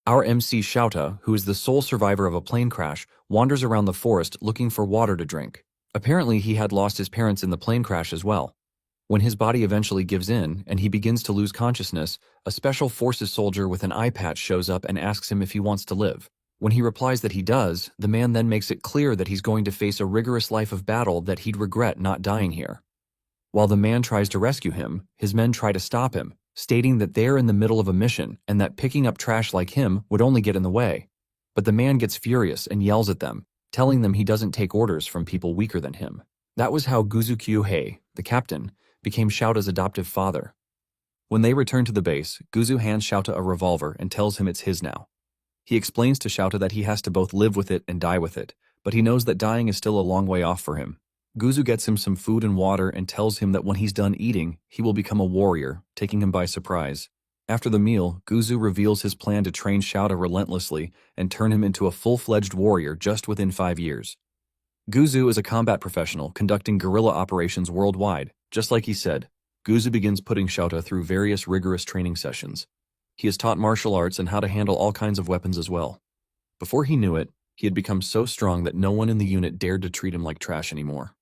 Our MC Shouta, who is the sole survivor of a plane crash, wanders around the forest looking for water to drink. Apparently, he had lost his parents in the plane crash as well. When his body eventually gives in and he begins to lose consciousness, a special forces soldier with an eye patch shows up and asks him if he wants to live. When he replies that he does, the man then makes it clear that he's going to face a rigorous life of battle that he'd regret not dying here. While the man tries to rescue him, his men try to stop him, stating that they're in the middle of a mission and that picking up trash like him would only get in the way. But the man gets furious and yells at them, telling them he doesn't take orders from people weaker than him. That was how Guzu the captain, became Shouta's adoptive father. When they return to the base, Guzu hands Shouta a revolver and tells him it's his now. He explains to Shouta that he has to both live with it and die with it, but he knows that dying is still a long way off for him. Guzu gets him some food and water and tells him that when he's done eating, he will become a warrior, taking him by surprise. After the meal, Guzu reveals his plan to train Shouta relentlessly and turn him into a full-fledged warrior just within 5 years. Guzu is a combat professional conducting guerrilla operations worldwide. Just like he said, Guzu begins putting Shouta through various rigorous training sessions. He is taught martial arts and how to handle all kinds of weapons as well. Before he knew it, he had become so strong that no one in the unit dared to treat him like trash anymore.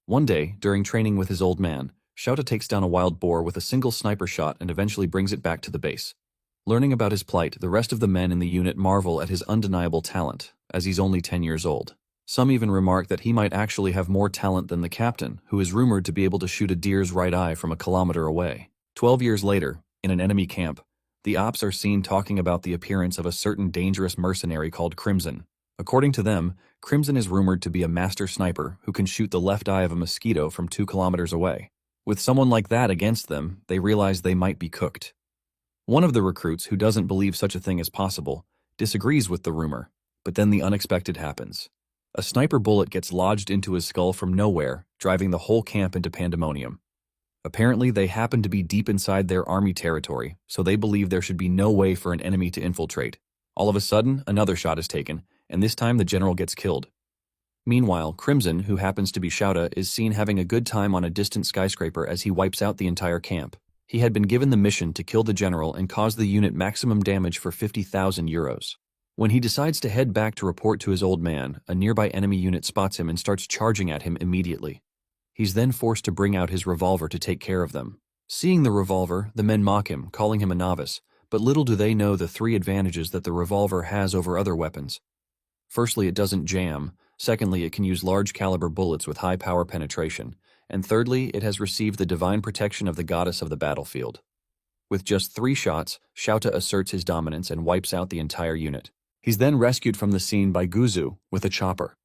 One day, during training with his old man, Shouta takes down a wild boar with a single sniper shot and eventually brings it back to the base. Learning about his plight, the rest of the men in the unit marvel at his undeniable talent, as he's only 10 years old. Some even remark that he might actually have more talent than the captain, who is rumored to be able to shoot a deer's right eye from a kilometer away. 12 years later, in an enemy camp, the ops are seen talking about the appearance of a certain dangerous mercenary called Crimson. According to them, Crimson is rumored to be a master sniper who can shoot the left eye of a mosquito from 2 kilometers away. With someone like that against them, they realize they might be cooked. One of the recruits, who doesn't believe such a thing is possible, disagrees with the rumor, but then the unexpected happens. A sniper bullet gets lodged into his skull from nowhere, driving the whole camp into pandemonium. Apparently, they happen to be deep inside their army territory, so they believe there should be no way for an enemy to infiltrate. All of a sudden, another shot is taken, and this time the general gets killed. Meanwhile, Crimson, who happens to be Shouta, is seen having a good time on a distant skyscraper as he wipes out the entire camp. He had been given the mission to kill the general and cause the unit maximum damage for 50,000 euros. When he decides to head back to report to his old man, a nearby enemy unit spots him and starts charging at him immediately. He's then forced to bring out his revolver to take care of them. Seeing the revolver, the men mock him, calling him a novice, but little do they know the 3 advantages that the revolver has over other weapons. Firstly, it doesn't jam. Secondly, it can use large caliber bullets with high power penetration. And thirdly, it has received the divine protection of the goddess of the battlefield. With just 3 shots, Shouta asserts his dominance and wipes out the entire unit. He's then rescued from the scene by Guzu with a chopper.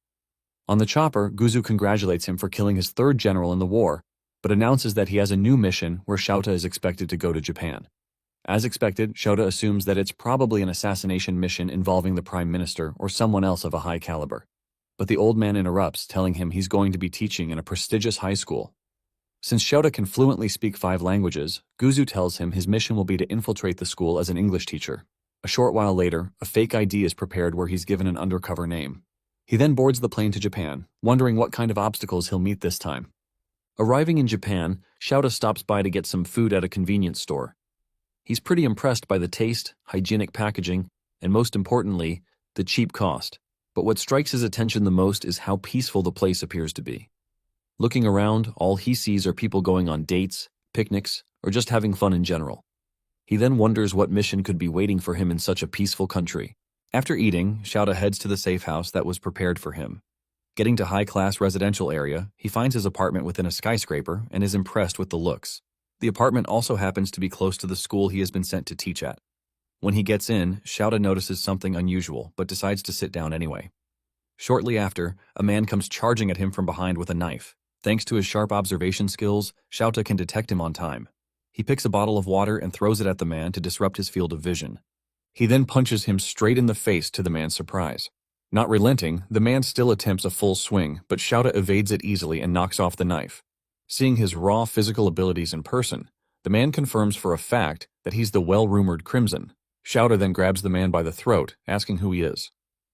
On the chopper, Guzu congratulates him for killing his 3rd general in the war, but announces that he has a new mission where Shouta is expected to go to Japan. As expected, Shouta assumes that it's probably an assassination mission involving the Prime Minister or someone else of a high caliber. But the old man interrupts, telling him he's going to be teaching in a prestigious high school. Since Shouta can fluently speak 5 languages, Guzu tells him his mission will be to infiltrate the school as an English teacher. A short while later, a fake ID is prepared where he's given an undercover name. He then boards the plane to Japan, wondering what kind of obstacles he'll meet this time. Arriving in Japan, Shouta stops by to get some food at a convenience store. He's pretty impressed by the taste, hygienic packaging, and most importantly, the cheap cost. But what strikes his attention the most is how peaceful the place appears to be. Looking around, all he sees are people going on dates, picnics, or just having fun in general. He then wonders what mission could be waiting for him in such a peaceful country. After eating, Shouta heads to the safe house that was prepared for him. Getting to high-class residential area, he finds his apartment within a skyscraper and is impressed with the looks. The apartment also happens to be close to the school he has been sent to teach at. When he gets in, Shouta notices something unusual, but decides to sit down anyway. Shortly after, a man comes charging at him from behind with a knife. Thanks to his sharp observation skills, Shouta can detect him on time. He picks a bottle of water and throws it at the man to disrupt his field of vision. He then punches him straight in the face to the man's surprise. Not relenting, the man still attempts a full swing, but Shouta evades it easily and knocks off the knife. Seeing his raw physical abilities in person, the man confirms for a fact that he's the well-rumored Crimson. Shouta then grabs the man by the throat, asking who he is.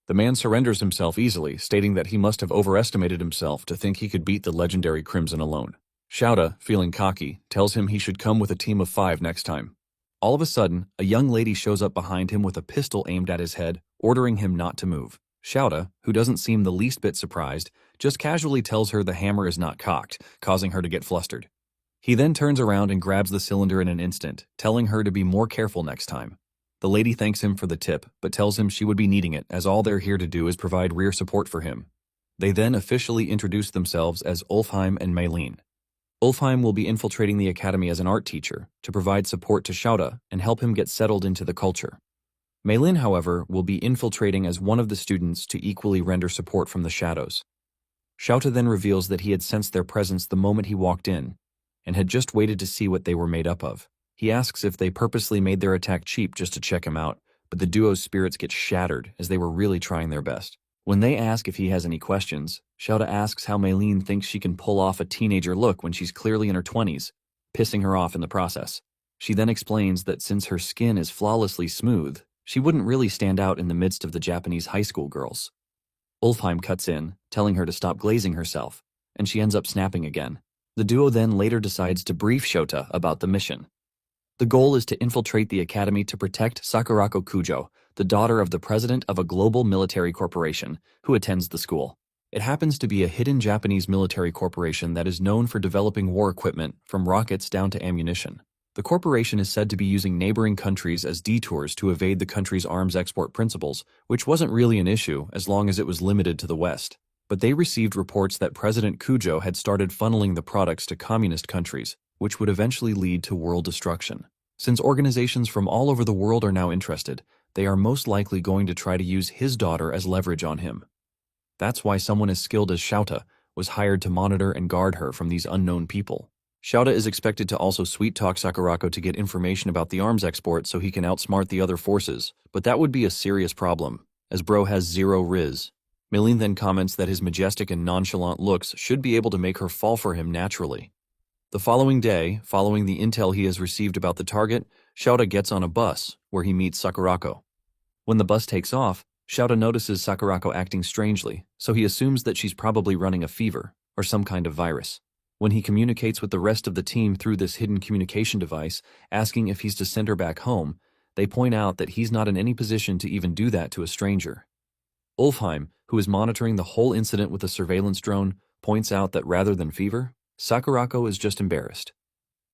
The man surrenders himself easily, stating that he must have overestimated himself to think he could beat the legendary Crimson alone. Shouta, feeling cocky, tells him he should come with a team of 5 next time. All of a sudden, a young lady shows up behind him with a pistol aimed at his head, ordering him not to move. Shouta, who doesn't seem the least bit surprised, just casually tells her the hammer is not cocked, causing her to get flustered. He then turns around and grabs the cylinder in an instant, telling her to be more careful next time. The lady thanks him for the tip, but tells him she would be needing it as all they're here to do is provide rear support for him. They then officially introduce themselves as Ulfheim and Maylene. Ulfheim will be infiltrating the academy as an art teacher to provide support to Shouta and help him get settled into the culture. Maylene, however, will be infiltrating as one of the students to equally render support from the shadows. Shouta then reveals that he had sensed their presence the moment he walked in, and had just waited to see what they were made up of. He asks if they purposely made their attack cheap just to check him out, but the duo's spirits get shattered as they were really trying their best. When they ask if he has any questions, Shouta asks how Maylene thinks she can pull off a teenager look when she's clearly in her 20s, pissing her off in the process. She then explains that since her skin is flawlessly smooth, she wouldn't really stand out in the midst of the Japanese high school girls. Ulfheim cuts in, telling her to stop glazing herself, and she ends up snapping again. The duo then later decides to brief Shouta about the mission. The goal is to infiltrate the academy to protect Sakurako Kujo, the daughter of the president of a global military corporation, who attends the school. It happens to be a hidden Japanese military corporation that is known for developing war equipment from rockets down to ammunition. The corporation is said to be using neighboring countries as detours to evade the country's arms export principles, which wasn't really an issue as long as it was limited to the West. But they received reports that President Kujo had started funneling the products to communist countries, which would eventually lead to world destruction. Since organizations from all over the world are now interested, they are most likely going to try to use his daughter as leverage on him. That's why someone as skilled as Shouta was hired to monitor and guard her from these unknown people. Shouta is expected to also sweet-talk Sakurako to get information about the arms export so he can outsmart the other forces, but that would be a serious problem, as bro has zero riz. Maylene then comments that his majestic and nonchalant looks should be able to make her fall for him naturally. The following day, following the intel he has received about the target, Shouta gets on a bus, where he meets Sakurako. When the bus takes off, Shouta notices Sakurako acting strangely, so he assumes that she's probably running a fever, or some kind of virus. When he communicates with the rest of the team through this hidden communication device, asking if he's to send her back home, they point out that he's not in any position to even do that to a stranger. Ulfheim, who is monitoring the whole incident with a surveillance drone, points out that rather than fever, Sakurako is just embarrassed.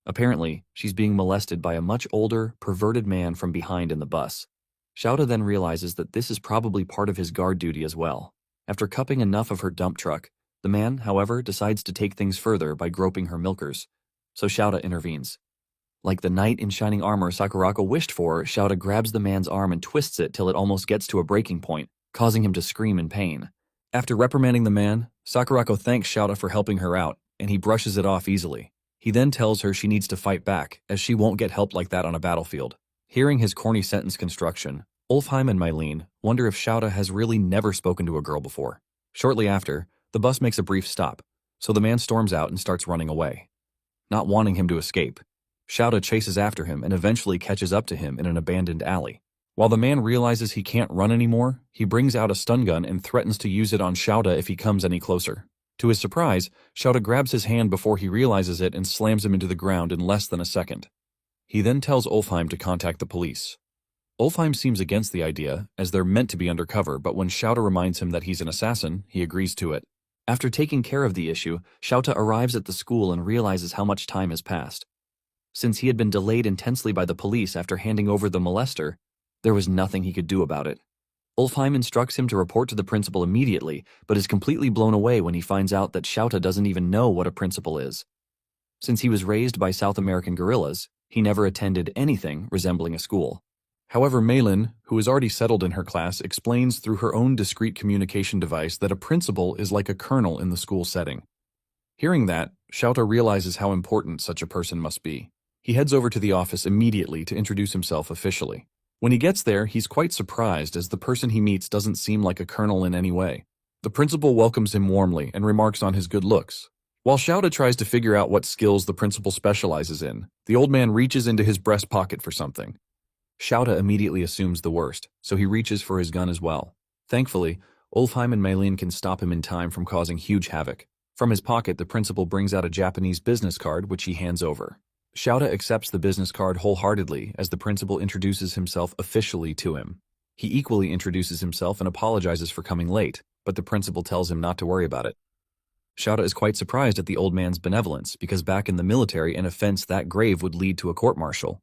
Apparently, she's being molested by a much older, perverted man from behind in the bus. Shouta then realizes that this is probably part of his guard duty as well. After cupping enough of her dump truck, the man, however, decides to take things further by groping her milkers, so Shouta intervenes. Like the knight in shining armor Sakurako wished for, Shouta grabs the man's arm and twists it till it almost gets to a breaking point, causing him to scream in pain. After reprimanding the man, Sakurako thanks Shouta for helping her out, and he brushes it off easily. He then tells her she needs to fight back, as she won't get help like that on a battlefield. Hearing his corny sentence construction, Ulfheim and Maylene wonder if Shouta has really never spoken to a girl before. Shortly after, the bus makes a brief stop, so the man storms out and starts running away. Not wanting him to escape, Shouta chases after him and eventually catches up to him in an abandoned alley. While the man realizes he can't run anymore, he brings out a stun gun and threatens to use it on Shouta if he comes any closer. To his surprise, Shouta grabs his hand before he realizes it and slams him into the ground in less than a second. He then tells Ulfheim to contact the police. Ulfheim seems against the idea, as they're meant to be undercover, but when Shouta reminds him that he's an assassin, he agrees to it. After taking care of the issue, Shouta arrives at the school and realizes how much time has passed. Since he had been delayed intensely by the police after handing over the molester, there was nothing he could do about it. Ulfheim instructs him to report to the principal immediately, but is completely blown away when he finds out that Shouta doesn't even know what a principal is. Since he was raised by South American guerrillas, he never attended anything resembling a school. However, Maylene, who is already settled in her class, explains through her own discrete communication device that a principal is like a colonel in the school setting. Hearing that, Shouta realizes how important such a person must be. He heads over to the office immediately to introduce himself officially. When he gets there, he's quite surprised as the person he meets doesn't seem like a colonel in any way. The principal welcomes him warmly and remarks on his good looks. While Shouta tries to figure out what skills the principal specializes in, the old man reaches into his breast pocket for something. Shouta immediately assumes the worst, so he reaches for his gun as well. Thankfully, Ulfheim and Maylene can stop him in time from causing huge havoc. From his pocket, the principal brings out a Japanese business card, which he hands over. Shouta accepts the business card wholeheartedly as the principal introduces himself officially to him. He equally introduces himself and apologizes for coming late, but the principal tells him not to worry about it. Shouta is quite surprised at the old man's benevolence because back in the military, an offense that grave would lead to a court-martial.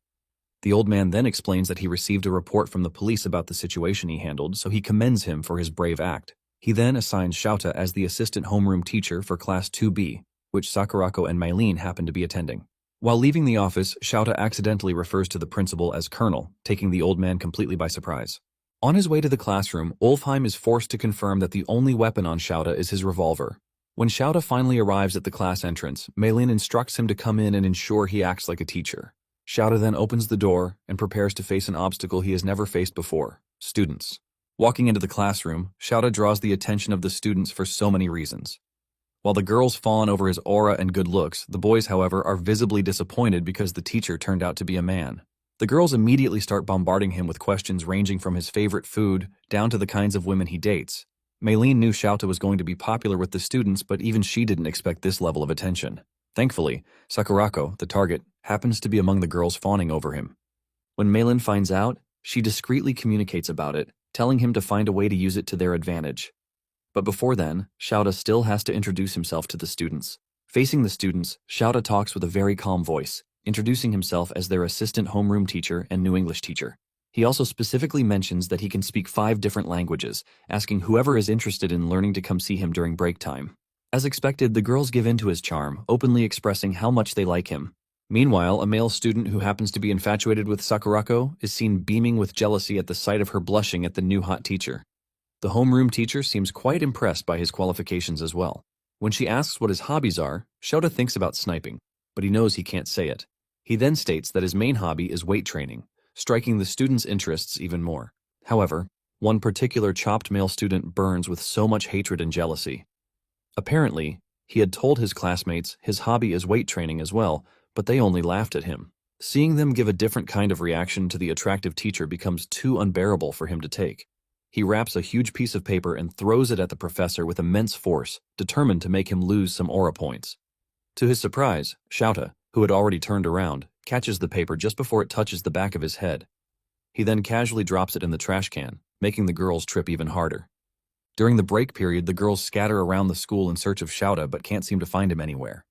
The old man then explains that he received a report from the police about the situation he handled, so he commends him for his brave act. He then assigns Shouta as the assistant homeroom teacher for Class 2B, which Sakurako and Mylene happen to be attending. While leaving the office, Shouta accidentally refers to the principal as Colonel, taking the old man completely by surprise. On his way to the classroom, Ulfheim is forced to confirm that the only weapon on Shouta is his revolver. When Shouta finally arrives at the class entrance, Mylene instructs him to come in and ensure he acts like a teacher. Shouta then opens the door and prepares to face an obstacle he has never faced before: students. Walking into the classroom, Shouta draws the attention of the students for so many reasons. While the girls fawn over his aura and good looks, the boys, however, are visibly disappointed because the teacher turned out to be a man. The girls immediately start bombarding him with questions ranging from his favorite food down to the kinds of women he dates. Mylene knew Shouta was going to be popular with the students, but even she didn't expect this level of attention. Thankfully, Sakurako, the target, happens to be among the girls fawning over him. When Mylene finds out, she discreetly communicates about it, telling him to find a way to use it to their advantage. But before then, Shouta still has to introduce himself to the students. Facing the students, Shouta talks with a very calm voice, introducing himself as their assistant homeroom teacher and new English teacher. He also specifically mentions that he can speak 5 different languages, asking whoever is interested in learning to come see him during break time. As expected, the girls give in to his charm, openly expressing how much they like him. Meanwhile, a male student who happens to be infatuated with Sakurako is seen beaming with jealousy at the sight of her blushing at the new hot teacher. The homeroom teacher seems quite impressed by his qualifications as well. When she asks what his hobbies are, Shouta thinks about sniping, but he knows he can't say it. He then states that his main hobby is weight training, striking the students' interests even more. However, one particular chopped male student burns with so much hatred and jealousy. Apparently, he had told his classmates his hobby is weight training as well, but they only laughed at him. Seeing them give a different kind of reaction to the attractive teacher becomes too unbearable for him to take. He wraps a huge piece of paper and throws it at the professor with immense force, determined to make him lose some aura points. To his surprise, Shouta, who had already turned around, catches the paper just before it touches the back of his head. He then casually drops it in the trash can, making the girls trip even harder. During the break period, the girls scatter around the school in search of Shouta but can't seem to find him anywhere.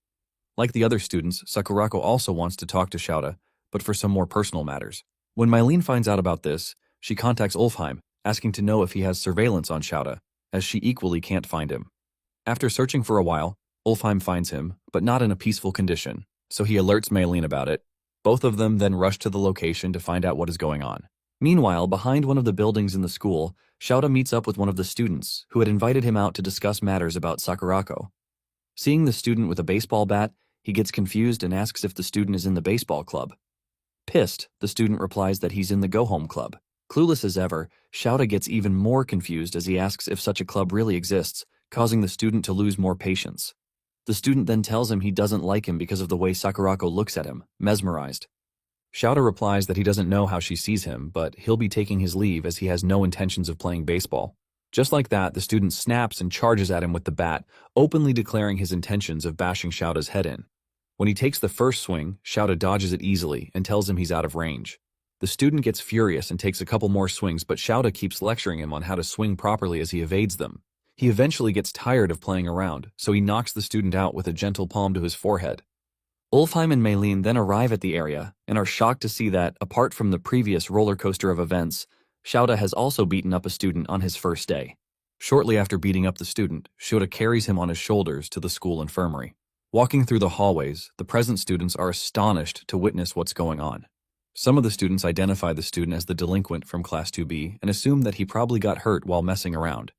Like the other students, Sakurako also wants to talk to Shouta, but for some more personal matters. When Mylene finds out about this, she contacts Ulfheim, asking to know if he has surveillance on Shouta, as she equally can't find him. After searching for a while, Ulfheim finds him, but not in a peaceful condition, so he alerts Mylene about it. Both of them then rush to the location to find out what is going on. Meanwhile, behind one of the buildings in the school, Shouta meets up with one of the students, who had invited him out to discuss matters about Sakurako. Seeing the student with a baseball bat, he gets confused and asks if the student is in the baseball club. Pissed, the student replies that he's in the go-home club. Clueless as ever, Shouta gets even more confused as he asks if such a club really exists, causing the student to lose more patience. The student then tells him he doesn't like him because of the way Sakurako looks at him, mesmerized. Shouta replies that he doesn't know how she sees him, but he'll be taking his leave as he has no intentions of playing baseball. Just like that, the student snaps and charges at him with the bat, openly declaring his intentions of bashing Shouta's head in. When he takes the first swing, Shouta dodges it easily and tells him he's out of range. The student gets furious and takes a couple more swings, but Shouta keeps lecturing him on how to swing properly as he evades them. He eventually gets tired of playing around, so he knocks the student out with a gentle palm to his forehead. Ulfheim and Mylene then arrive at the area and are shocked to see that, apart from the previous roller coaster of events, Shouta has also beaten up a student on his first day. Shortly after beating up the student, Shouta carries him on his shoulders to the school infirmary. Walking through the hallways, the present students are astonished to witness what's going on. Some of the students identify the student as the delinquent from Class 2B and assume that he probably got hurt while messing around.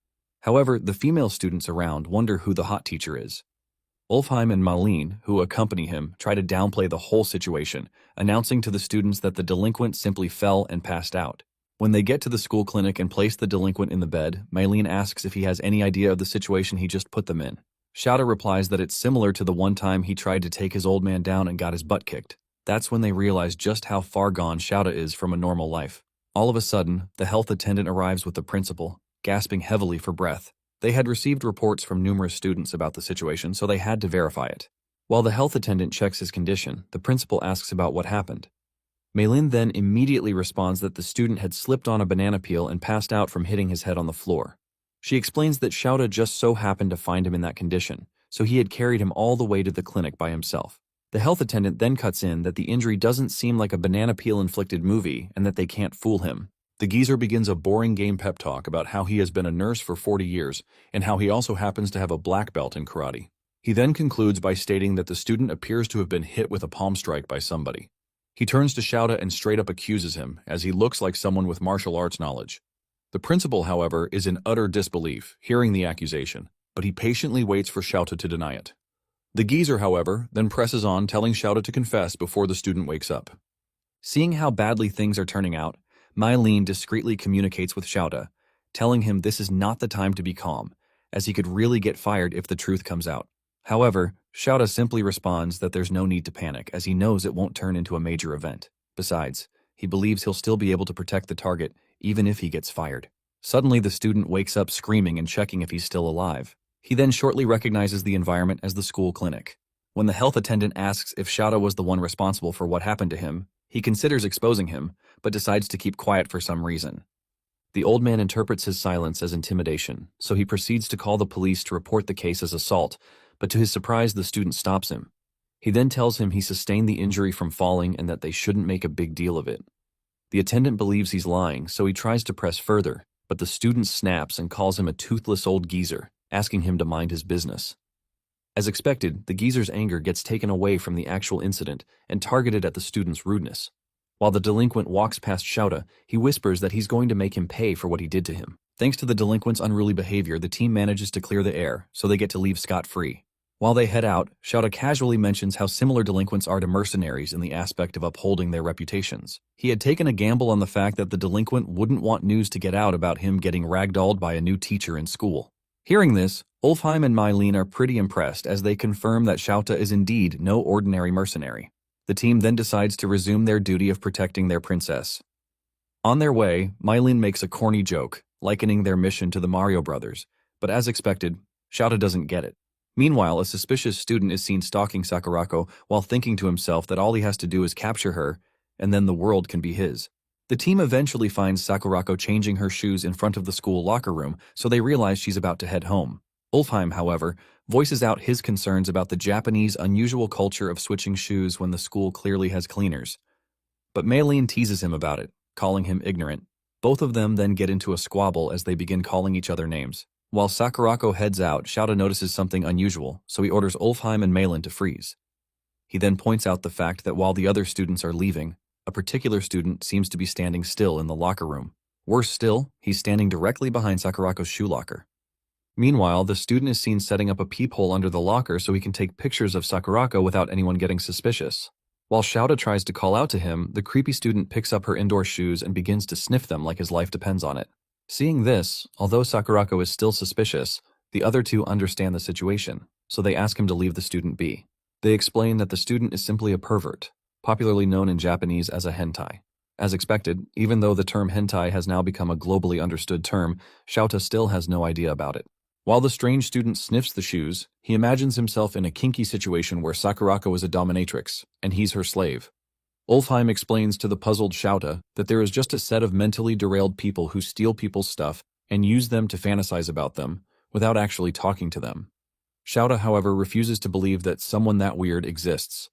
However, the female students around wonder who the hot teacher is. Ulfheim and Mylene, who accompany him, try to downplay the whole situation, announcing to the students that the delinquent simply fell and passed out. When they get to the school clinic and place the delinquent in the bed, Mylene asks if he has any idea of the situation he just put them in. Shouta replies that it's similar to the one time he tried to take his old man down and got his butt kicked. That's when they realize just how far gone Shouta is from a normal life. All of a sudden, the health attendant arrives with the principal, gasping heavily for breath. They had received reports from numerous students about the situation, so they had to verify it. While the health attendant checks his condition, the principal asks about what happened. Maylin then immediately responds that the student had slipped on a banana peel and passed out from hitting his head on the floor. She explains that Shouta just so happened to find him in that condition, so he had carried him all the way to the clinic by himself. The health attendant then cuts in that the injury doesn't seem like a banana peel-inflicted movie and that they can't fool him. The geezer begins a boring game pep talk about how he has been a nurse for 40 years and how he also happens to have a black belt in karate. He then concludes by stating that the student appears to have been hit with a palm strike by somebody. He turns to Shouta and straight up accuses him, as he looks like someone with martial arts knowledge. The principal, however, is in utter disbelief, hearing the accusation, but he patiently waits for Shouta to deny it. The geezer, however, then presses on, telling Shouta to confess before the student wakes up. Seeing how badly things are turning out, Maylin discreetly communicates with Shouta, telling him this is not the time to be calm, as he could really get fired if the truth comes out. However, Shouta simply responds that there's no need to panic, as he knows it won't turn into a major event. Besides, he believes he'll still be able to protect the target, even if he gets fired. Suddenly, the student wakes up screaming and checking if he's still alive. He then shortly recognizes the environment as the school clinic. When the health attendant asks if Shouta was the one responsible for what happened to him, he considers exposing him, but decides to keep quiet for some reason. The old man interprets his silence as intimidation, so he proceeds to call the police to report the case as assault, but to his surprise, the student stops him. He then tells him he sustained the injury from falling and that they shouldn't make a big deal of it. The attendant believes he's lying, so he tries to press further, but the student snaps and calls him a toothless old geezer, asking him to mind his business. As expected, the geezer's anger gets taken away from the actual incident and targeted at the student's rudeness. While the delinquent walks past Shouta, he whispers that he's going to make him pay for what he did to him. Thanks to the delinquent's unruly behavior, the team manages to clear the air, so they get to leave scot-free. While they head out, Shouta casually mentions how similar delinquents are to mercenaries in the aspect of upholding their reputations. He had taken a gamble on the fact that the delinquent wouldn't want news to get out about him getting ragdolled by a new teacher in school. Hearing this, Ulfheim and Maylin are pretty impressed as they confirm that Shouta is indeed no ordinary mercenary. The team then decides to resume their duty of protecting their princess. On their way, Maylin makes a corny joke, likening their mission to the Mario Brothers, but as expected, Shouta doesn't get it. Meanwhile, a suspicious student is seen stalking Sakurako while thinking to himself that all he has to do is capture her, and then the world can be his. The team eventually finds Sakurako changing her shoes in front of the school locker room, so they realize she's about to head home. Ulfheim, however, voices out his concerns about the Japanese unusual culture of switching shoes when the school clearly has cleaners. But Maylin teases him about it, calling him ignorant. Both of them then get into a squabble as they begin calling each other names. While Sakurako heads out, Shouta notices something unusual, so he orders Ulfheim and Maylin to freeze. He then points out the fact that while the other students are leaving, a particular student seems to be standing still in the locker room. Worse still, he's standing directly behind Sakurako's shoe locker. Meanwhile, the student is seen setting up a peephole under the locker so he can take pictures of Sakurako without anyone getting suspicious. While Shouta tries to call out to him, the creepy student picks up her indoor shoes and begins to sniff them like his life depends on it. Seeing this, although Sakurako is still suspicious, the other two understand the situation, so they ask him to leave the student be. They explain that the student is simply a pervert, popularly known in Japanese as a hentai. As expected, even though the term hentai has now become a globally understood term, Shouta still has no idea about it. While the strange student sniffs the shoes, he imagines himself in a kinky situation where Sakurako is a dominatrix, and he's her slave. Ulfheim explains to the puzzled Shouta that there is just a set of mentally derailed people who steal people's stuff and use them to fantasize about them, without actually talking to them. Shouta, however, refuses to believe that someone that weird exists.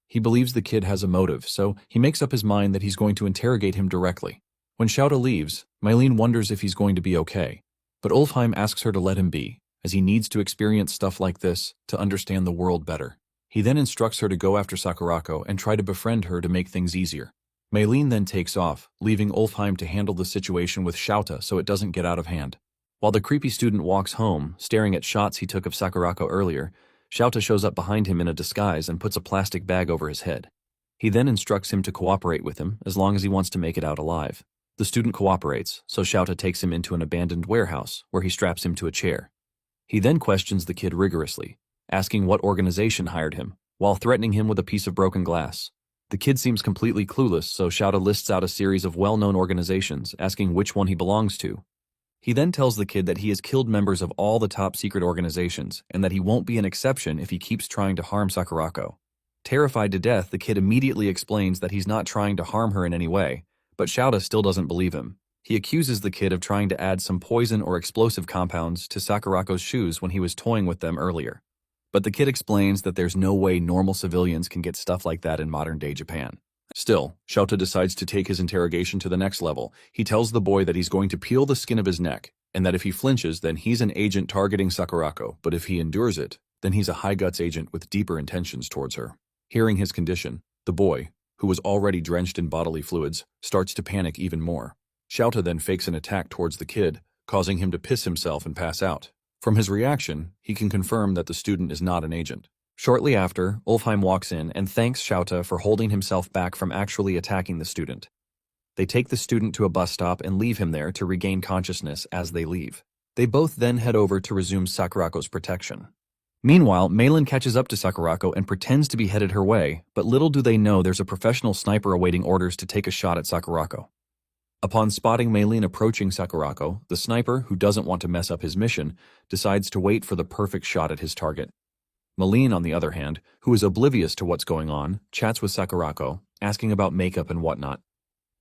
He believes the kid has a motive, so he makes up his mind that he's going to interrogate him directly. When Shouta leaves, Maylin wonders if he's going to be okay, but Ulfheim asks her to let him be, as he needs to experience stuff like this to understand the world better. He then instructs her to go after Sakurako and try to befriend her to make things easier. Maylin then takes off, leaving Ulfheim to handle the situation with Shouta so it doesn't get out of hand. While the creepy student walks home, staring at shots he took of Sakurako earlier, Shouta shows up behind him in a disguise and puts a plastic bag over his head. He then instructs him to cooperate with him as long as he wants to make it out alive. The student cooperates, so Shouta takes him into an abandoned warehouse where he straps him to a chair. He then questions the kid rigorously, asking what organization hired him, while threatening him with a piece of broken glass. The kid seems completely clueless, so Shouta lists out a series of well-known organizations, asking which one he belongs to. He then tells the kid that he has killed members of all the top secret organizations and that he won't be an exception if he keeps trying to harm Sakurako. Terrified to death, the kid immediately explains that he's not trying to harm her in any way, but Shouta still doesn't believe him. He accuses the kid of trying to add some poison or explosive compounds to Sakurako's shoes when he was toying with them earlier. But the kid explains that there's no way normal civilians can get stuff like that in modern-day Japan. Still, Shouta decides to take his interrogation to the next level. He tells the boy that he's going to peel the skin of his neck, and that if he flinches, then he's an agent targeting Sakurako, but if he endures it, then he's a high-guts agent with deeper intentions towards her. Hearing his condition, the boy, who was already drenched in bodily fluids, starts to panic even more. Shouta then fakes an attack towards the kid, causing him to piss himself and pass out. From his reaction, he can confirm that the student is not an agent. Shortly after, Ulfheim walks in and thanks Shouta for holding himself back from actually attacking the student. They take the student to a bus stop and leave him there to regain consciousness as they leave. They both then head over to resume Sakurako's protection. Meanwhile, Meilin catches up to Sakurako and pretends to be headed her way, but little do they know there's a professional sniper awaiting orders to take a shot at Sakurako. Upon spotting Meilin approaching Sakurako, the sniper, who doesn't want to mess up his mission, decides to wait for the perfect shot at his target. Meilin, on the other hand, who is oblivious to what's going on, chats with Sakurako, asking about makeup and whatnot.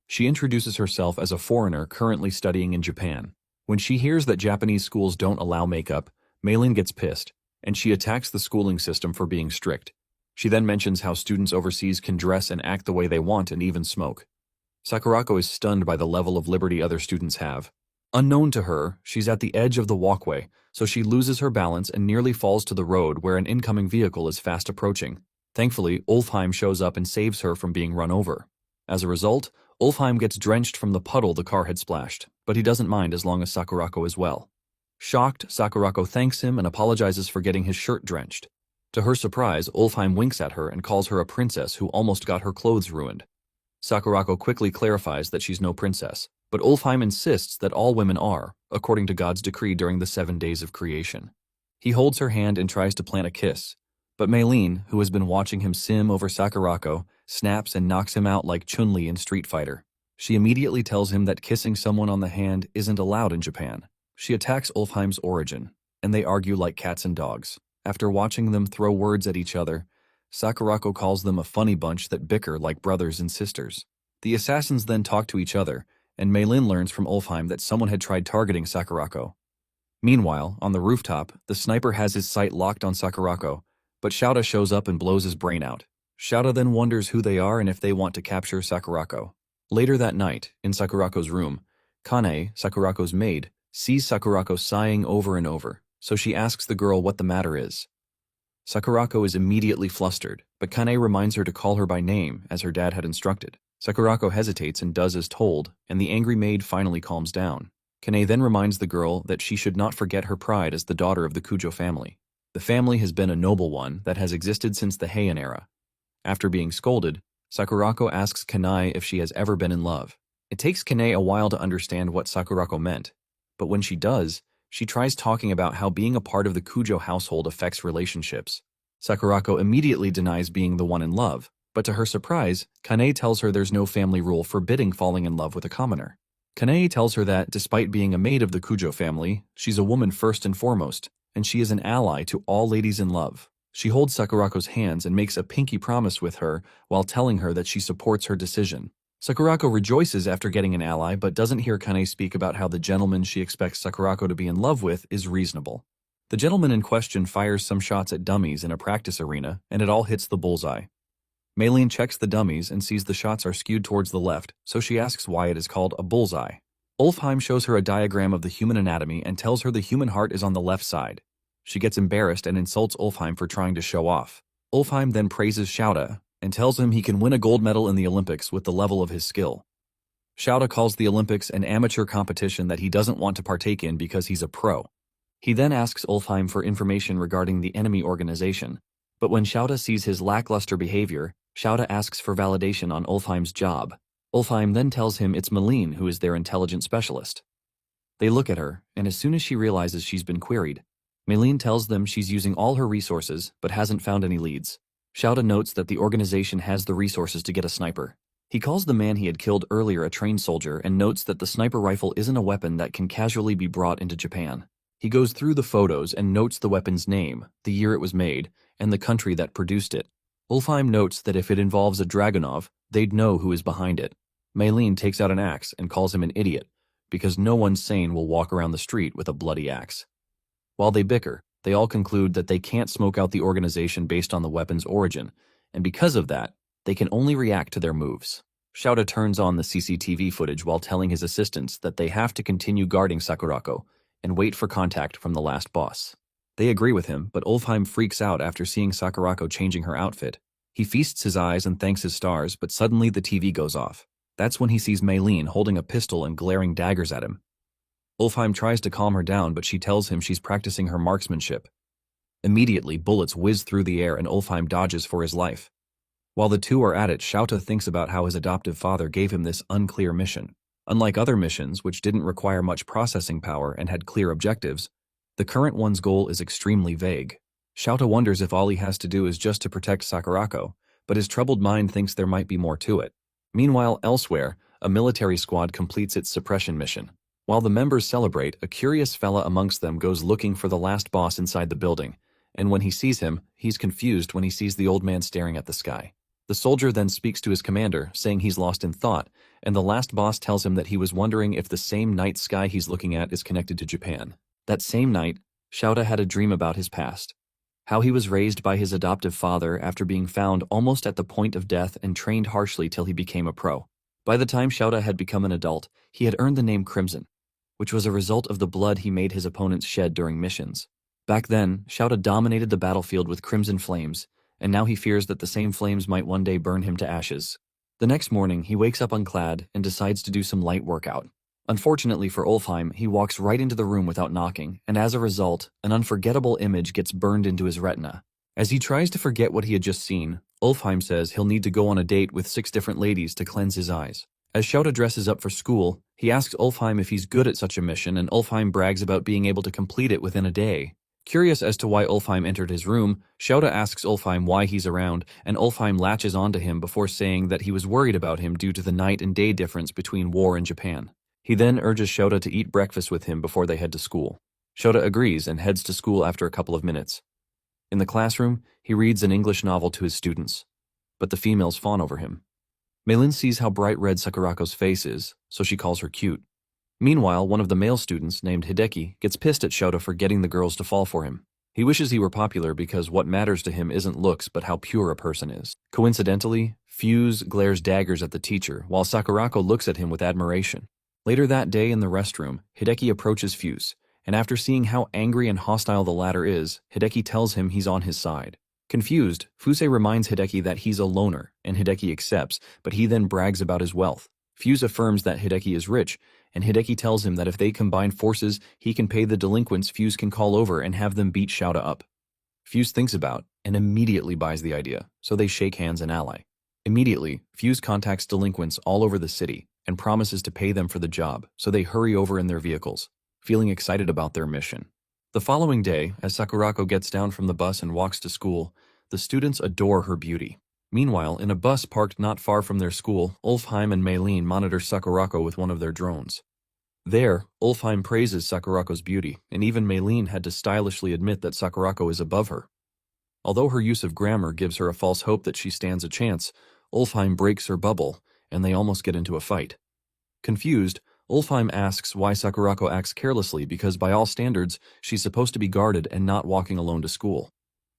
She introduces herself as a foreigner currently studying in Japan. When she hears that Japanese schools don't allow makeup, Meilin gets pissed, and she attacks the schooling system for being strict. She then mentions how students overseas can dress and act the way they want and even smoke. Sakurako is stunned by the level of liberty other students have. Unknown to her, she's at the edge of the walkway, so she loses her balance and nearly falls to the road where an incoming vehicle is fast approaching. Thankfully, Ulfheim shows up and saves her from being run over. As a result, Ulfheim gets drenched from the puddle the car had splashed, but he doesn't mind as long as Sakurako is well. Shocked, Sakurako thanks him and apologizes for getting his shirt drenched. To her surprise, Ulfheim winks at her and calls her a princess who almost got her clothes ruined. Sakurako quickly clarifies that she's no princess, but Ulfheim insists that all women are, according to God's decree during the 7 days of creation. He holds her hand and tries to plant a kiss, but Meilin, who has been watching him sim over Sakurako, snaps and knocks him out like Chun-Li in Street Fighter. She immediately tells him that kissing someone on the hand isn't allowed in Japan. She attacks Ulfheim's origin, and they argue like cats and dogs. After watching them throw words at each other, Sakurako calls them a funny bunch that bicker like brothers and sisters. The assassins then talk to each other, and Meilin learns from Ulfheim that someone had tried targeting Sakurako. Meanwhile, on the rooftop, the sniper has his sight locked on Sakurako, but Shouta shows up and blows his brain out. Shouta then wonders who they are and if they want to capture Sakurako. Later that night, in Sakurako's room, Kane, Sakurako's maid, sees Sakurako sighing over and over, so she asks the girl what the matter is. Sakurako is immediately flustered, but Kane reminds her to call her by name, as her dad had instructed. Sakurako hesitates and does as told, and the angry maid finally calms down. Kane then reminds the girl that she should not forget her pride as the daughter of the Kujo family. The family has been a noble one that has existed since the Heian era. After being scolded, Sakurako asks Kane if she has ever been in love. It takes Kane a while to understand what Sakurako meant, but when she does, she tries talking about how being a part of the Kujo household affects relationships. Sakurako immediately denies being the one in love, but to her surprise, Kane tells her there's no family rule forbidding falling in love with a commoner. Kane tells her that, despite being a maid of the Kujo family, she's a woman first and foremost, and she is an ally to all ladies in love. She holds Sakurako's hands and makes a pinky promise with her while telling her that she supports her decision. Sakurako rejoices after getting an ally, but doesn't hear Kane speak about how the gentleman she expects Sakurako to be in love with is reasonable. The gentleman in question fires some shots at dummies in a practice arena, and it all hits the bullseye. Meilin checks the dummies and sees the shots are skewed towards the left, so she asks why it is called a bullseye. Ulfheim shows her a diagram of the human anatomy and tells her the human heart is on the left side. She gets embarrassed and insults Ulfheim for trying to show off. Ulfheim then praises Shouta and tells him he can win a gold medal in the Olympics with the level of his skill. Shouta calls the Olympics an amateur competition that he doesn't want to partake in because he's a pro. He then asks Ulfheim for information regarding the enemy organization, but when Shouta sees his lackluster behavior, Shouta asks for validation on Ulfheim's job. Ulfheim then tells him it's Meilin who is their intelligence specialist. They look at her, and as soon as she realizes she's been queried, Meilin tells them she's using all her resources but hasn't found any leads. Shouta notes that the organization has the resources to get a sniper. He calls the man he had killed earlier a trained soldier and notes that the sniper rifle isn't a weapon that can casually be brought into Japan. He goes through the photos and notes the weapon's name, the year it was made, and the country that produced it. Ulfheim notes that if it involves a Dragunov, they'd know who is behind it. Maylene takes out an axe and calls him an idiot, because no one sane will walk around the street with a bloody axe. While they bicker, they all conclude that they can't smoke out the organization based on the weapon's origin, and because of that, they can only react to their moves. Shouta turns on the CCTV footage while telling his assistants that they have to continue guarding Sakurako and wait for contact from the last boss. They agree with him, but Ulfheim freaks out after seeing Sakurako changing her outfit. He feasts his eyes and thanks his stars, but suddenly the TV goes off. That's when he sees Maylene holding a pistol and glaring daggers at him. Ulfheim tries to calm her down, but she tells him she's practicing her marksmanship. Immediately, bullets whiz through the air and Ulfheim dodges for his life. While the two are at it, Shouta thinks about how his adoptive father gave him this unclear mission. Unlike other missions, which didn't require much processing power and had clear objectives, the current one's goal is extremely vague. Shouta wonders if all he has to do is just to protect Sakurako, but his troubled mind thinks there might be more to it. Meanwhile, elsewhere, a military squad completes its suppression mission. While the members celebrate, a curious fella amongst them goes looking for the last boss inside the building, and when he sees him, he's confused when he sees the old man staring at the sky. The soldier then speaks to his commander, saying he's lost in thought, and the last boss tells him that he was wondering if the same night sky he's looking at is connected to Japan. That same night, Shouta had a dream about his past. How he was raised by his adoptive father after being found almost at the point of death and trained harshly till he became a pro. By the time Shouta had become an adult, he had earned the name Crimson, which was a result of the blood he made his opponents shed during missions. Back then, Shouta dominated the battlefield with crimson flames, and now he fears that the same flames might one day burn him to ashes. The next morning, he wakes up unclad and decides to do some light workout. Unfortunately for Ulfheim, he walks right into the room without knocking, and as a result, an unforgettable image gets burned into his retina. As he tries to forget what he had just seen, Ulfheim says he'll need to go on a date with 6 different ladies to cleanse his eyes. As Shouta dresses up for school, he asks Ulfheim if he's good at such a mission, and Ulfheim brags about being able to complete it within a day. Curious as to why Ulfheim entered his room, Shouta asks Ulfheim why he's around, and Ulfheim latches onto him before saying that he was worried about him due to the night and day difference between war and Japan. He then urges Shouta to eat breakfast with him before they head to school. Shouta agrees and heads to school after a couple of minutes. In the classroom, he reads an English novel to his students, but the females fawn over him. Maylene sees how bright red Sakurako's face is, so she calls her cute. Meanwhile, one of the male students, named Hideki, gets pissed at Shouta for getting the girls to fall for him. He wishes he were popular because what matters to him isn't looks but how pure a person is. Coincidentally, Fuse glares daggers at the teacher, while Sakurako looks at him with admiration. Later that day in the restroom, Hideki approaches Fuse, and after seeing how angry and hostile the latter is, Hideki tells him he's on his side. Confused, Fuse reminds Hideki that he's a loner, and Hideki accepts, but he then brags about his wealth. Fuse affirms that Hideki is rich, and Hideki tells him that if they combine forces, he can pay the delinquents Fuse can call over and have them beat Shouta up. Fuse thinks about and immediately buys the idea, so they shake hands and ally. Immediately, Fuse contacts delinquents all over the city and promises to pay them for the job, so they hurry over in their vehicles, feeling excited about their mission. The following day, as Sakurako gets down from the bus and walks to school, the students adore her beauty. Meanwhile, in a bus parked not far from their school, Ulfheim and Maylene monitor Sakurako with one of their drones. There, Ulfheim praises Sakurako's beauty, and even Maylene had to stylishly admit that Sakurako is above her. Although her use of grammar gives her a false hope that she stands a chance, Ulfheim breaks her bubble, and they almost get into a fight. Confused, Ulfheim asks why Sakurako acts carelessly because by all standards, she's supposed to be guarded and not walking alone to school.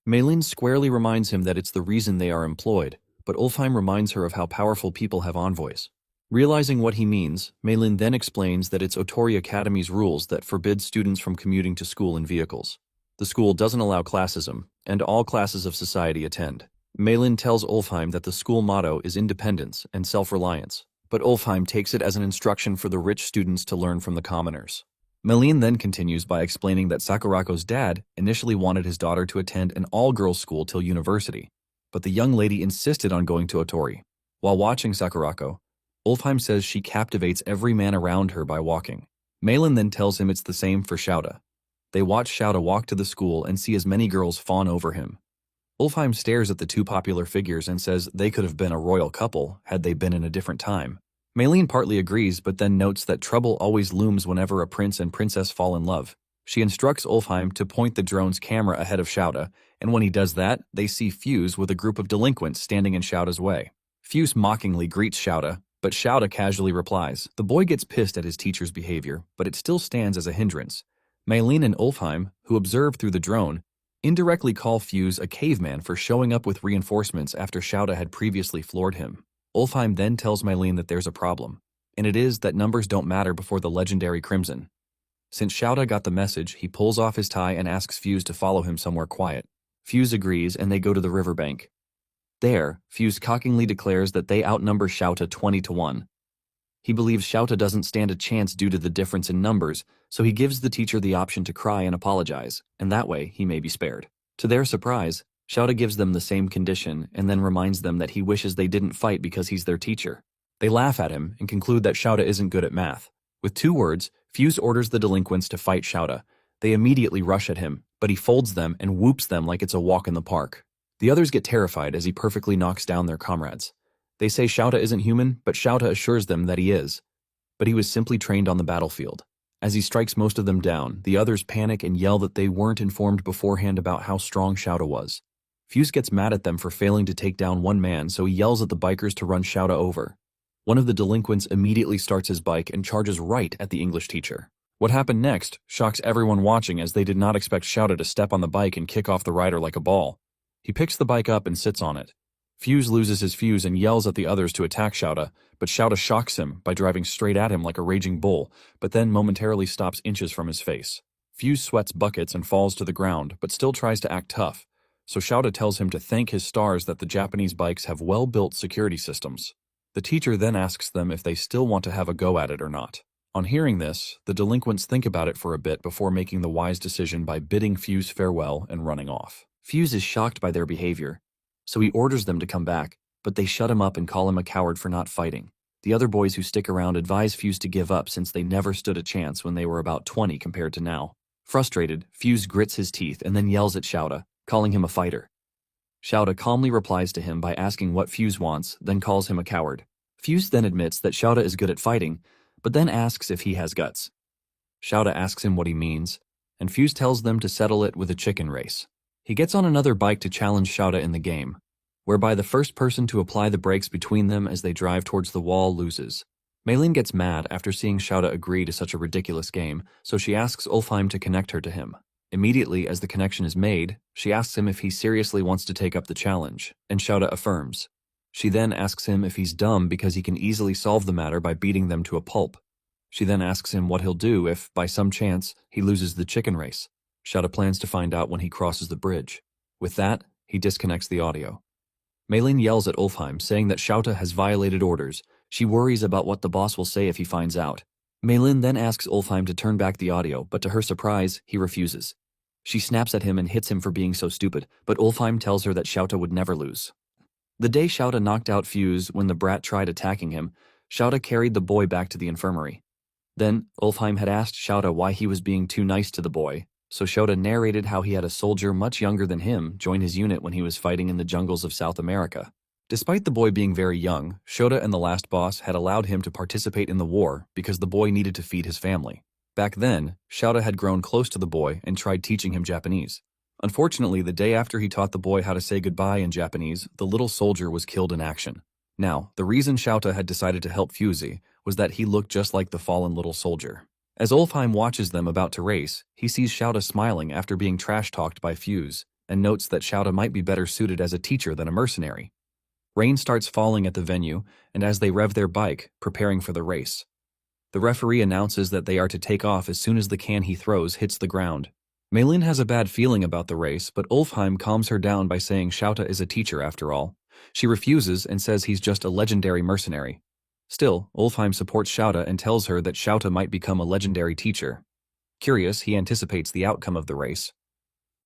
Maylene squarely reminds him that it's the reason they are employed, but Ulfheim reminds her of how powerful people have envoys. Realizing what he means, Maylene then explains that it's Otori Academy's rules that forbid students from commuting to school in vehicles. The school doesn't allow classism, and all classes of society attend. Maylene tells Ulfheim that the school motto is independence and self-reliance, but Ulfheim takes it as an instruction for the rich students to learn from the commoners. Maylene then continues by explaining that Sakurako's dad initially wanted his daughter to attend an all-girls school till university, but the young lady insisted on going to Otori. While watching Sakurako, Ulfheim says she captivates every man around her by walking. Maylene then tells him it's the same for Shouta. They watch Shouta walk to the school and see as many girls fawn over him. Ulfheim stares at the two popular figures and says they could have been a royal couple had they been in a different time. Maylene partly agrees but then notes that trouble always looms whenever a prince and princess fall in love. She instructs Ulfheim to point the drone's camera ahead of Shouta, and when he does that, they see Fuse with a group of delinquents standing in Shouta's way. Fuse mockingly greets Shouta, but Shouta casually replies. The boy gets pissed at his teacher's behavior, but it still stands as a hindrance. Maylene and Ulfheim, who observe through the drone, indirectly call Fuse a caveman for showing up with reinforcements after Shouta had previously floored him. Ulfheim then tells Maylene that there's a problem, and it is that numbers don't matter before the legendary Crimson. Since Shouta got the message, he pulls off his tie and asks Fuse to follow him somewhere quiet. Fuse agrees and they go to the riverbank. There, Fuse cockingly declares that they outnumber Shouta 20-1. He believes Shouta doesn't stand a chance due to the difference in numbers, so he gives the teacher the option to cry and apologize, and that way he may be spared. To their surprise, Shouta gives them the same condition and then reminds them that he wishes they didn't fight because he's their teacher. They laugh at him and conclude that Shouta isn't good at math. With 2 words, Fuse orders the delinquents to fight Shouta. They immediately rush at him, but he folds them and whoops them like it's a walk in the park. The others get terrified as he perfectly knocks down their comrades. They say Shouta isn't human, but Shouta assures them that he is. But he was simply trained on the battlefield. As he strikes most of them down, the others panic and yell that they weren't informed beforehand about how strong Shouta was. Fuse gets mad at them for failing to take down one man, so he yells at the bikers to run Shouta over. One of the delinquents immediately starts his bike and charges right at the English teacher. What happened next shocks everyone watching, as they did not expect Shouta to step on the bike and kick off the rider like a ball. He picks the bike up and sits on it. Fuse loses his fuse and yells at the others to attack Shouta, but Shouta shocks him by driving straight at him like a raging bull, but then momentarily stops inches from his face. Fuse sweats buckets and falls to the ground, but still tries to act tough, so Shouta tells him to thank his stars that the Japanese bikes have well-built security systems. The teacher then asks them if they still want to have a go at it or not. On hearing this, the delinquents think about it for a bit before making the wise decision by bidding Fuse farewell and running off. Fuse is shocked by their behavior, so he orders them to come back, but they shut him up and call him a coward for not fighting. The other boys who stick around advise Fuse to give up since they never stood a chance when they were about 20 compared to now. Frustrated, Fuse grits his teeth and then yells at Shouta, calling him a fighter. Shouta calmly replies to him by asking what Fuse wants, then calls him a coward. Fuse then admits that Shouta is good at fighting, but then asks if he has guts. Shouta asks him what he means, and Fuse tells them to settle it with a chicken race. He gets on another bike to challenge Shouta in the game, whereby the first person to apply the brakes between them as they drive towards the wall loses. Maylene gets mad after seeing Shouta agree to such a ridiculous game, so she asks Ulfheim to connect her to him. Immediately as the connection is made, she asks him if he seriously wants to take up the challenge, and Shouta affirms. She then asks him if he's dumb because he can easily solve the matter by beating them to a pulp. She then asks him what he'll do if, by some chance, he loses the chicken race. Shouta plans to find out when he crosses the bridge. With that, he disconnects the audio. Maylene yells at Ulfheim, saying that Shouta has violated orders. She worries about what the boss will say if he finds out. Maylene then asks Ulfheim to turn back the audio, but to her surprise, he refuses. She snaps at him and hits him for being so stupid, but Ulfheim tells her that Shouta would never lose. The day Shouta knocked out Fuse when the brat tried attacking him, Shouta carried the boy back to the infirmary. Then, Ulfheim had asked Shouta why he was being too nice to the boy, so Shouta narrated how he had a soldier much younger than him join his unit when he was fighting in the jungles of South America. Despite the boy being very young, Shouta and the last boss had allowed him to participate in the war because the boy needed to feed his family. Back then, Shouta had grown close to the boy and tried teaching him Japanese. Unfortunately, the day after he taught the boy how to say goodbye in Japanese, the little soldier was killed in action. Now, the reason Shouta had decided to help Fusey was that he looked just like the fallen little soldier. As Ulfheim watches them about to race, he sees Shouta smiling after being trash-talked by Fuse, and notes that Shouta might be better suited as a teacher than a mercenary. Rain starts falling at the venue, and as they rev their bike, preparing for the race. The referee announces that they are to take off as soon as the can he throws hits the ground. Maylene has a bad feeling about the race, but Ulfheim calms her down by saying Shouta is a teacher after all. She refuses and says he's just a legendary mercenary. Still, Ulfheim supports Shouta and tells her that Shouta might become a legendary teacher. Curious, he anticipates the outcome of the race.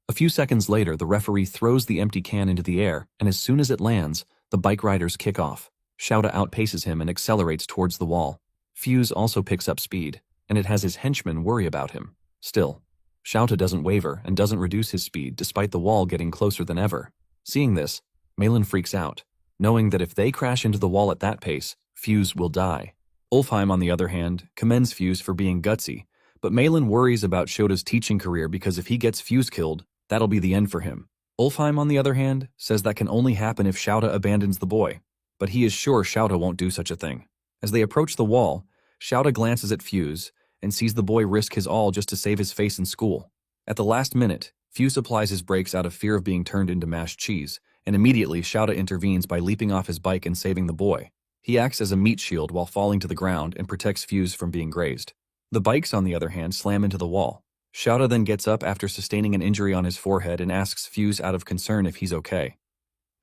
A few seconds later, the referee throws the empty can into the air, and as soon as it lands, the bike riders kick off. Shouta outpaces him and accelerates towards the wall. Fuse also picks up speed, and it has his henchmen worry about him. Still, Shouta doesn't waver and doesn't reduce his speed despite the wall getting closer than ever. Seeing this, Malin freaks out, knowing that if they crash into the wall at that pace, Fuse will die. Ulfheim, on the other hand, commends Fuse for being gutsy, but Malin worries about Shota's teaching career because if he gets Fuse killed, that'll be the end for him. Ulfheim, on the other hand, says that can only happen if Shouta abandons the boy, but he is sure Shouta won't do such a thing. As they approach the wall, Shouta glances at Fuse and sees the boy risk his all just to save his face in school. At the last minute, Fuse applies his brakes out of fear of being turned into mashed cheese, and immediately Shouta intervenes by leaping off his bike and saving the boy. He acts as a meat shield while falling to the ground and protects Fuse from being grazed. The bikes, on the other hand, slam into the wall. Shouta then gets up after sustaining an injury on his forehead and asks Fuse out of concern if he's okay.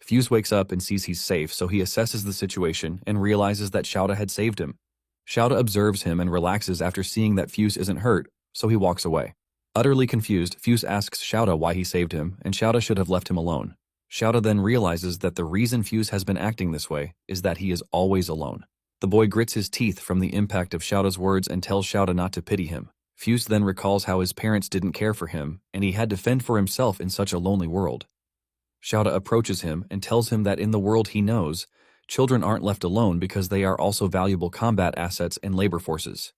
Fuse wakes up and sees he's safe, so he assesses the situation and realizes that Shouta had saved him. Shouta observes him and relaxes after seeing that Fuse isn't hurt, so he walks away. Utterly confused, Fuse asks Shouta why he saved him, and Shouta should have left him alone. Shouta then realizes that the reason Fuse has been acting this way is that he is always alone. The boy grits his teeth from the impact of Shouta's words and tells Shouta not to pity him. Fuse then recalls how his parents didn't care for him, and he had to fend for himself in such a lonely world. Shouta approaches him and tells him that in the world he knows, children aren't left alone because they are also valuable combat assets and labor forces.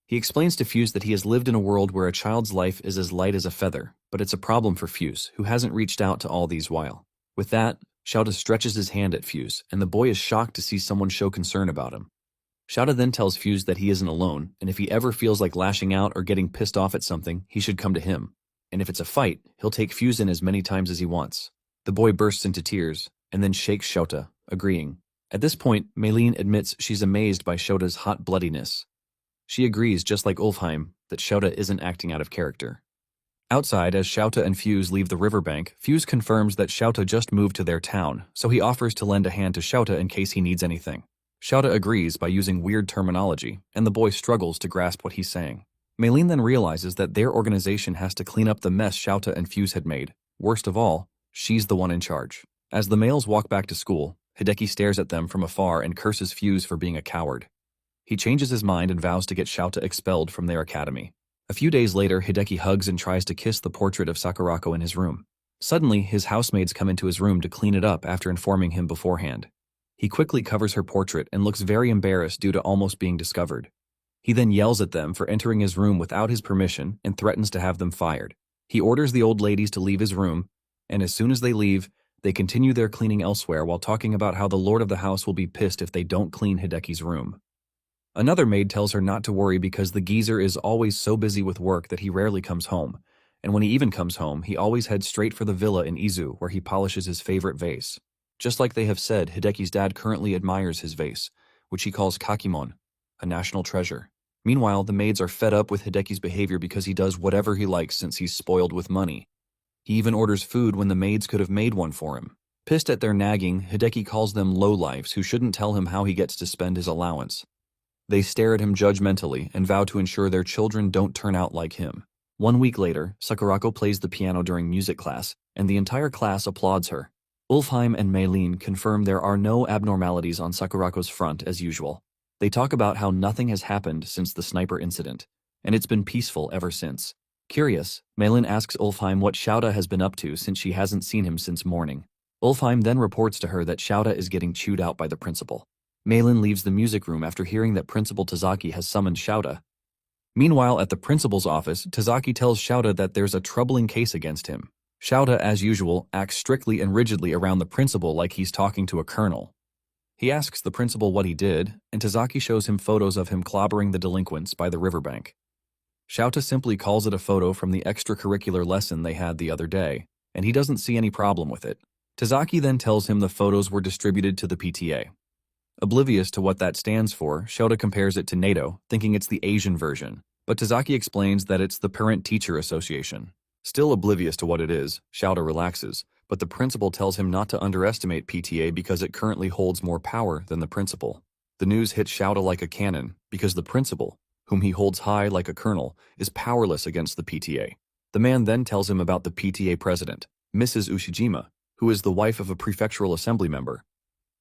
He explains to Fuse that he has lived in a world where a child's life is as light as a feather, but it's a problem for Fuse, who hasn't reached out to all these while. With that, Shouta stretches his hand at Fuse, and the boy is shocked to see someone show concern about him. Shouta then tells Fuse that he isn't alone, and if he ever feels like lashing out or getting pissed off at something, he should come to him. And if it's a fight, he'll take Fuse in as many times as he wants. The boy bursts into tears, and then shakes Shouta, agreeing. At this point, Malin admits she's amazed by Shota's hot bloodiness. She agrees, just like Ulfheim, that Shouta isn't acting out of character. Outside, as Shouta and Fuse leave the riverbank, Fuse confirms that Shouta just moved to their town, so he offers to lend a hand to Shouta in case he needs anything. Shouta agrees by using weird terminology, and the boy struggles to grasp what he's saying. Malin then realizes that their organization has to clean up the mess Shouta and Fuse had made. Worst of all, she's the one in charge. As the males walk back to school, Hideki stares at them from afar and curses Fuse for being a coward. He changes his mind and vows to get Shouta expelled from their academy. A few days later, Hideki hugs and tries to kiss the portrait of Sakurako in his room. Suddenly, his housemaids come into his room to clean it up after informing him beforehand. He quickly covers her portrait and looks very embarrassed due to almost being discovered. He then yells at them for entering his room without his permission and threatens to have them fired. He orders the old ladies to leave his room, and as soon as they leave, they continue their cleaning elsewhere while talking about how the lord of the house will be pissed if they don't clean Hideki's room. Another maid tells her not to worry because the geezer is always so busy with work that he rarely comes home, and when he even comes home, he always heads straight for the villa in Izu where he polishes his favorite vase. Just like they have said, Hideki's dad currently admires his vase, which he calls kakimon, a national treasure. Meanwhile, the maids are fed up with Hideki's behavior because he does whatever he likes since he's spoiled with money. He even orders food when the maids could have made one for him. Pissed at their nagging, Hideki calls them lowlifes who shouldn't tell him how he gets to spend his allowance. They stare at him judgmentally and vow to ensure their children don't turn out like him. 1 week later, Sakurako plays the piano during music class, and the entire class applauds her. Ulfheim and Malin confirm there are no abnormalities on Sakurako's front as usual. They talk about how nothing has happened since the sniper incident, and it's been peaceful ever since. Curious, Malin asks Ulfheim what Shouta has been up to since she hasn't seen him since morning. Ulfheim then reports to her that Shouta is getting chewed out by the principal. Malin leaves the music room after hearing that Principal Tazaki has summoned Shouta. Meanwhile, at the principal's office, Tazaki tells Shouta that there's a troubling case against him. Shouta, as usual, acts strictly and rigidly around the principal like he's talking to a colonel. He asks the principal what he did, and Tazaki shows him photos of him clobbering the delinquents by the riverbank. Shouta simply calls it a photo from the extracurricular lesson they had the other day, and he doesn't see any problem with it. Tazaki then tells him the photos were distributed to the PTA. Oblivious to what that stands for, Shouta compares it to NATO, thinking it's the Asian version, but Tazaki explains that it's the Parent-Teacher Association. Still oblivious to what it is, Shouta relaxes, but the principal tells him not to underestimate PTA because it currently holds more power than the principal. The news hits Shouta like a cannon because the principal, whom he holds high like a colonel, is powerless against the PTA. The man then tells him about the PTA president, Mrs. Ushijima, who is the wife of a prefectural assembly member.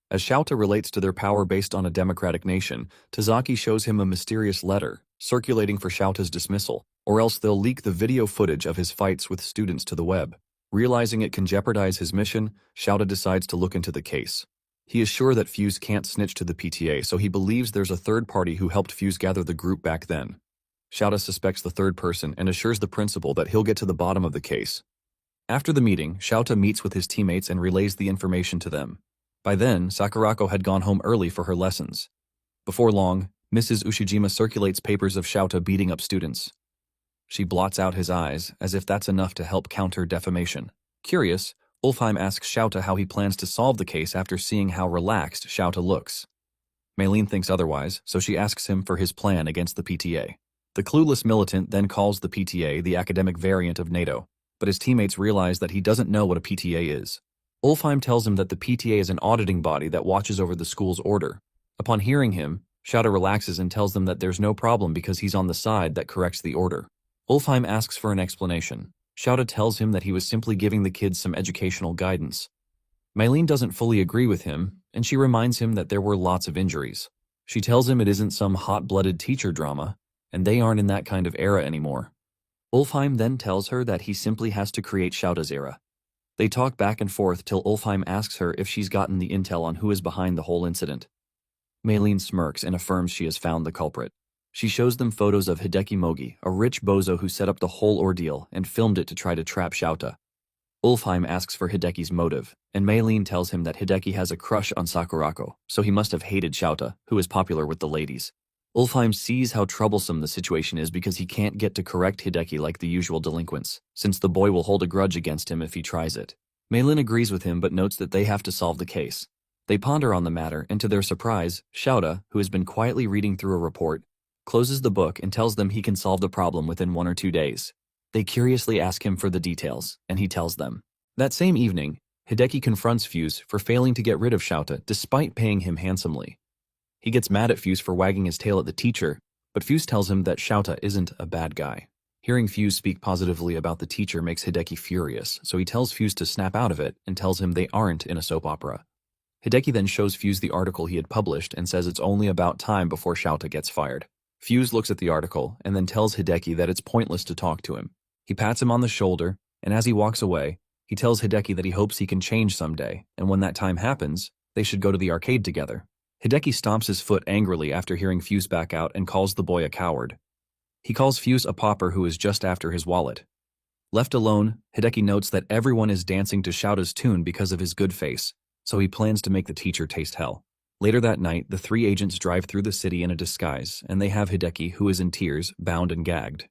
As Shouta relates to their power based on a democratic nation, Tazaki shows him a mysterious letter, circulating for Shouta's dismissal, or else they'll leak the video footage of his fights with students to the web. Realizing it can jeopardize his mission, Shouta decides to look into the case. He is sure that Fuse can't snitch to the PTA, so he believes there's a third party who helped Fuse gather the group back then. Shouta suspects the third person and assures the principal that he'll get to the bottom of the case. After the meeting, Shouta meets with his teammates and relays the information to them. By then, Sakurako had gone home early for her lessons. Before long, Mrs. Ushijima circulates papers of Shouta beating up students. She blots out his eyes, as if that's enough to help counter defamation. Curious, Ulfheim asks Shouta how he plans to solve the case after seeing how relaxed Shouta looks. Maylene thinks otherwise, so she asks him for his plan against the PTA. The clueless militant then calls the PTA the academic variant of NATO, but his teammates realize that he doesn't know what a PTA is. Ulfheim tells him that the PTA is an auditing body that watches over the school's order. Upon hearing him, Shouta relaxes and tells them that there's no problem because he's on the side that corrects the order. Ulfheim asks for an explanation. Shouta tells him that he was simply giving the kids some educational guidance. Maylene doesn't fully agree with him, and she reminds him that there were lots of injuries. She tells him it isn't some hot-blooded teacher drama, and they aren't in that kind of era anymore. Ulfheim then tells her that he simply has to create Shouta's era. They talk back and forth till Ulfheim asks her if she's gotten the intel on who is behind the whole incident. Maylene smirks and affirms she has found the culprit. She shows them photos of Hideki Mogi, a rich bozo who set up the whole ordeal and filmed it to try to trap Shouta. Ulfheim asks for Hideki's motive, and Maylene tells him that Hideki has a crush on Sakurako, so he must have hated Shouta, who is popular with the ladies. Ulfheim sees how troublesome the situation is because he can't get to correct Hideki like the usual delinquents, since the boy will hold a grudge against him if he tries it. Maylene agrees with him but notes that they have to solve the case. They ponder on the matter, and to their surprise, Shouta, who has been quietly reading through a report, closes the book and tells them he can solve the problem within 1 or 2 days. They curiously ask him for the details, and he tells them. That same evening, Hideki confronts Fuse for failing to get rid of Shouta despite paying him handsomely. He gets mad at Fuse for wagging his tail at the teacher, but Fuse tells him that Shouta isn't a bad guy. Hearing Fuse speak positively about the teacher makes Hideki furious, so he tells Fuse to snap out of it and tells him they aren't in a soap opera. Hideki then shows Fuse the article he had published and says it's only about time before Shouta gets fired. Fuse looks at the article and then tells Hideki that it's pointless to talk to him. He pats him on the shoulder, and as he walks away, he tells Hideki that he hopes he can change someday, and when that time happens, they should go to the arcade together. Hideki stomps his foot angrily after hearing Fuse back out and calls the boy a coward. He calls Fuse a pauper who is just after his wallet. Left alone, Hideki notes that everyone is dancing to Shouta's tune because of his good face, so he plans to make the teacher taste hell. Later that night, the 3 agents drive through the city in a disguise, and they have Hideki, who is in tears, bound and gagged.